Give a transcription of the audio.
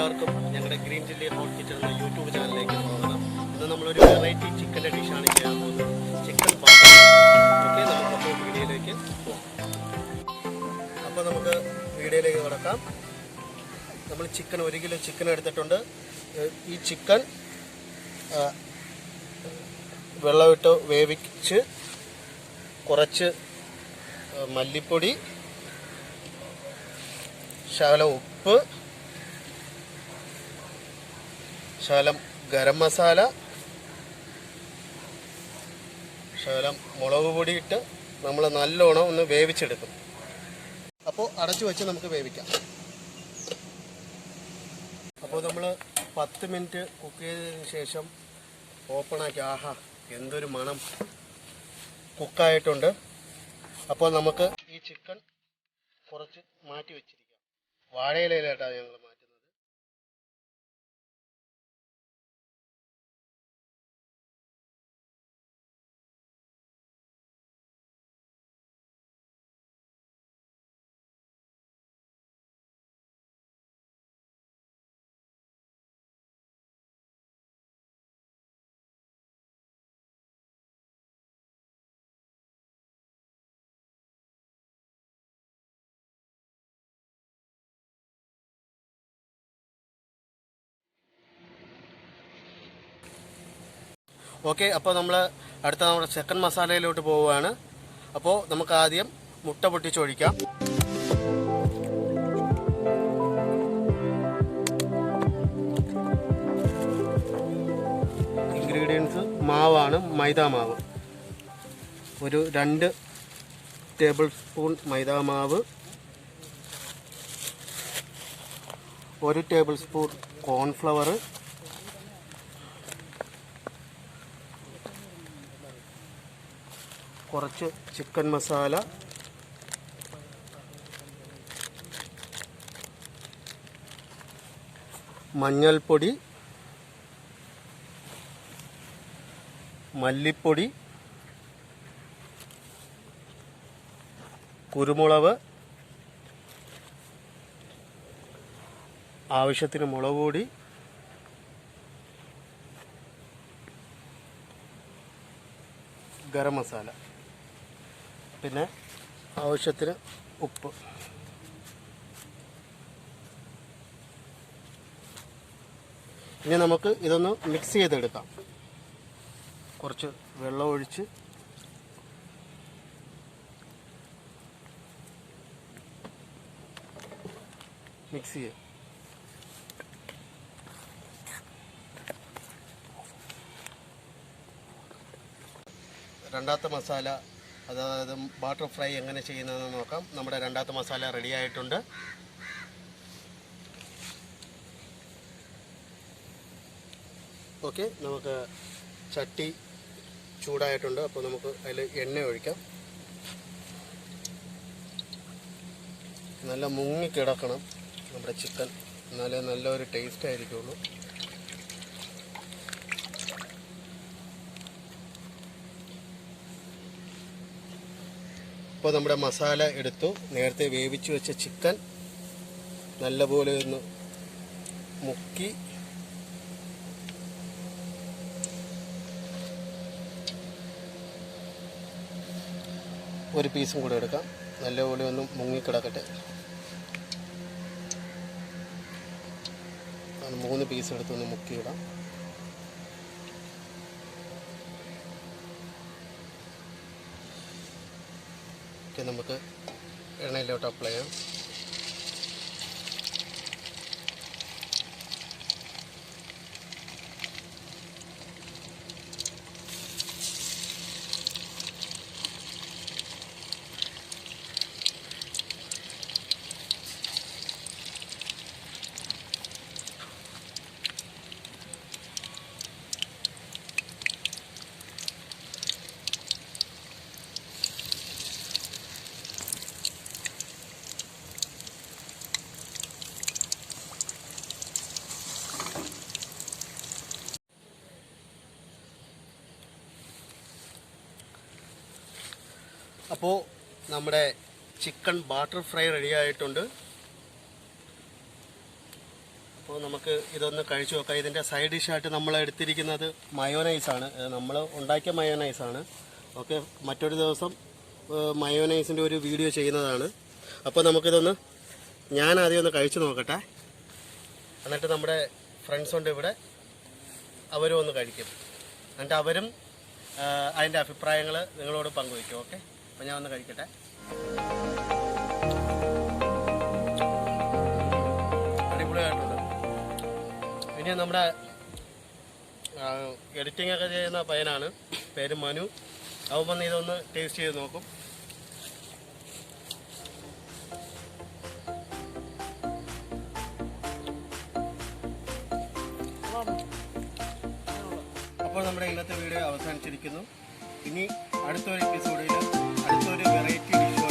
എല്ലാവർക്കും ഞങ്ങളുടെ green chilli hot kitchen എന്ന യൂട്യൂബ് ചാനലിലേക്ക് സ്വാഗതം. ഇന്ന് നമ്മളൊരു വെറൈറ്റി ചിക്കൻ്റെ ഡിഷാണ് ചെയ്യാൻ പോകുന്നത്, ചിക്കൻ ബാട്ടർ. ഓക്കെ, നമുക്കപ്പോൾ വീഡിയോയിലേക്ക് പോകാം. അപ്പോൾ നമുക്ക് വീഡിയോയിലേക്ക് കിടക്കാം. നമ്മൾ ചിക്കൻ 1 കിലോ ചിക്കൻ എടുത്തിട്ടുണ്ട്. ഈ ചിക്കൻ വെള്ളമിട്ട് വേവിച്ച് കുറച്ച് മല്ലിപ്പൊടി, ശകലം ഉപ്പ്, ശകലം ഗരം മസാല, ശകലം മുളക് പൊടി ഇട്ട് നമ്മൾ നല്ലോണം ഒന്ന് വേവിച്ചെടുക്കും. അപ്പോൾ അടച്ചു വെച്ച് നമുക്ക് വേവിക്കാം. അപ്പോൾ നമ്മൾ 10 മിനിറ്റ് കുക്ക് ചെയ്തതിന് ശേഷം ഓപ്പണാക്കി. ആഹാ, എന്തൊരു മണം! കുക്കായിട്ടുണ്ട്. അപ്പോൾ നമുക്ക് ഈ ചിക്കൻ കുറച്ച് മാറ്റി വെച്ചിരിക്കാം. വാഴയിലയിലായിട്ടാണ് ഞങ്ങൾ മാറ്റുന്നത്. ഓക്കെ, അപ്പോൾ നമ്മൾ അടുത്ത നമ്മുടെ ചിക്കൻ മസാലയിലോട്ട് പോവുകയാണ്. അപ്പോൾ നമുക്ക് ആദ്യം മുട്ട പൊട്ടിച്ചൊഴിക്കാം. ഇൻഗ്രീഡിയൻസ് മാവാണ്, മൈദാ മാവ്. ഒരു 2 ടേബിൾ സ്പൂൺ മൈദാ മാവ്, 1 ടേബിൾ സ്പൂൺ കോൺഫ്ലവർ, കുറച്ച് ചിക്കൻ മസാല, മഞ്ഞൾപ്പൊടി, മല്ലിപ്പൊടി, കുരുമുളക്, ആവശ്യത്തിന് മുളക് പൊടി, ഗരം മസാല, പിന്നെ ആവശ്യത്തിന് ഉപ്പ്. ഇനി നമുക്ക് ഇതൊന്ന് മിക്സ് ചെയ്തെടുക്കാം. കുറച്ച് വെള്ളം ഒഴിച്ച് മിക്സ് ചെയ്യാം. രണ്ടാമത്തെ മസാല, അതായത് ബാട്ടർ ഫ്രൈ എങ്ങനെ ചെയ്യുന്നതെന്ന് നോക്കാം. നമ്മുടെ രണ്ടാമത്തെ മസാല റെഡി ആയിട്ടുണ്ട്. ഓക്കെ, നമുക്ക് ചട്ടി ചൂടായിട്ടുണ്ട്. അപ്പോൾ നമുക്ക് അതിൽ എണ്ണ ഒഴിക്കാം. നല്ല മുങ്ങിക്കിടക്കണം നമ്മുടെ ചിക്കൻ, എന്നാലേ നല്ലൊരു ടേസ്റ്റ് ആയിരിക്കുള്ളൂ. ഇപ്പോൾ നമ്മുടെ മസാല എടുത്തു. നേരത്തെ വേവിച്ച് വെച്ച ചിക്കൻ നല്ലപോലെ ഒന്ന് മുക്കി ഒരു പീസും കൂടെ എടുക്കാം. നല്ലപോലെ ഒന്ന് മുങ്ങിക്കിടക്കട്ടെ. 3 പീസ് എടുത്തൊന്ന് മുക്കിയിടാം. നമുക്ക് എണ്ണയിലോട്ട് അപ്ലൈ ചെയ്യാം. അപ്പോൾ നമ്മുടെ ചിക്കൻ ബാട്ടർ ഫ്രൈ റെഡി ആയിട്ടുണ്ട്. അപ്പോൾ നമുക്ക് ഇതൊന്ന് കഴിച്ചു നോക്കാം. ഇതിൻ്റെ സൈഡ് ഡിഷായിട്ട് നമ്മൾ എടുത്തിരിക്കുന്നത് മയോനൈസാണ്. നമ്മൾ ഉണ്ടാക്കിയ മയോനൈസാണ്. ഓക്കെ, മറ്റൊരു ദിവസം മയോനൈസിൻ്റെ ഒരു വീഡിയോ ചെയ്യുന്നതാണ്. അപ്പോൾ നമുക്കിതൊന്ന് ഞാൻ ആദ്യം ഒന്ന് കഴിച്ചു നോക്കട്ടെ. എന്നിട്ട് നമ്മുടെ ഫ്രണ്ട്സ് ഉണ്ട് ഇവിടെ, അവരും ഒന്ന് കഴിക്കും. എന്നിട്ട് അവരും അതിൻ്റെ അഭിപ്രായങ്ങൾ നിങ്ങളോട് പങ്കുവയ്ക്കും. ഓക്കെ, അപ്പോൾ ഞാൻ ഒന്ന് കഴിക്കട്ടെ. അടിപൊളിയായിട്ടുണ്ട്. ഇനി നമ്മുടെ എഡിറ്റിംഗ് ഒക്കെ ചെയ്യുന്ന പയ്യനാണ്, പേര് മനു. അവൻ വന്ന് ഇതൊന്ന് ടേസ്റ്റ് ചെയ്ത് നോക്കും. അപ്പോൾ നമ്മുടെ ഇന്നത്തെ വീഡിയോ അവസാനിച്ചിരിക്കുന്നു. ഇനി അടുത്തൊരു എപ്പിസോഡിൽ അടുത്തൊരു വെറൈറ്റി ഡിഷ്